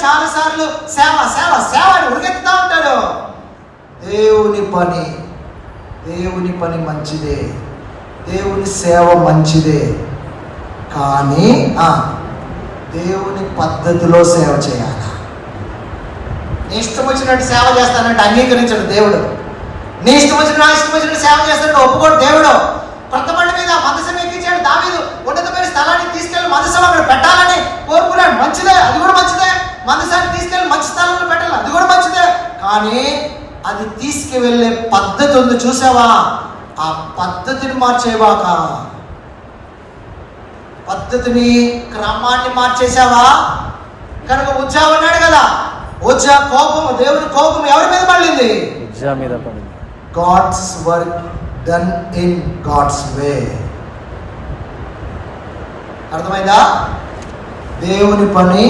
చాలా సార్లు సేవ సేవ సేవ అని ఉరికెత్తుతా ఉంటాడు. దేవుని పని మంచిదే, దేవుని సేవ మంచిదే, కానీ దేవుని పద్ధతిలో సేవ చేయాలి. నీ ఇష్టం వచ్చినట్టు సేవ చేస్తానంటే అంగీకరించడు దేవుడు. నీ ఇష్టం వచ్చినట్టు సేవ చేస్తానంటే ఒప్పుకోడు దేవుడు. కొంతమంది మీద మందసం ఎక్కించాడు దావీదు. ఉన్నతమైన స్థలానికి తీసుకెళ్లి మందసం అక్కడ పెట్టాలని కోరుకున్నాడు. మంచిదే, అది కూడా మంచిదే. మందసాన్ని తీసుకెళ్లి మంచి స్థలంలో పెట్టాలి, అది కూడా మంచిదే. కానీ అది తీసుకువెళ్ళే పద్ధతి ఉంది చూసావా, ఆ పద్ధతిని మార్చేవాక, పద్ధతిని క్రమాన్ని మార్చేసావా. కనుక ఉజ్జా ఉన్నాడు కదా, ఉజ్జా కోపం, దేవుని కోపం ఎవరి మీద పడింది? ఉజ్జా మీద పడింది. God's work done in God's way. అర్థమైందా? దేవుని పని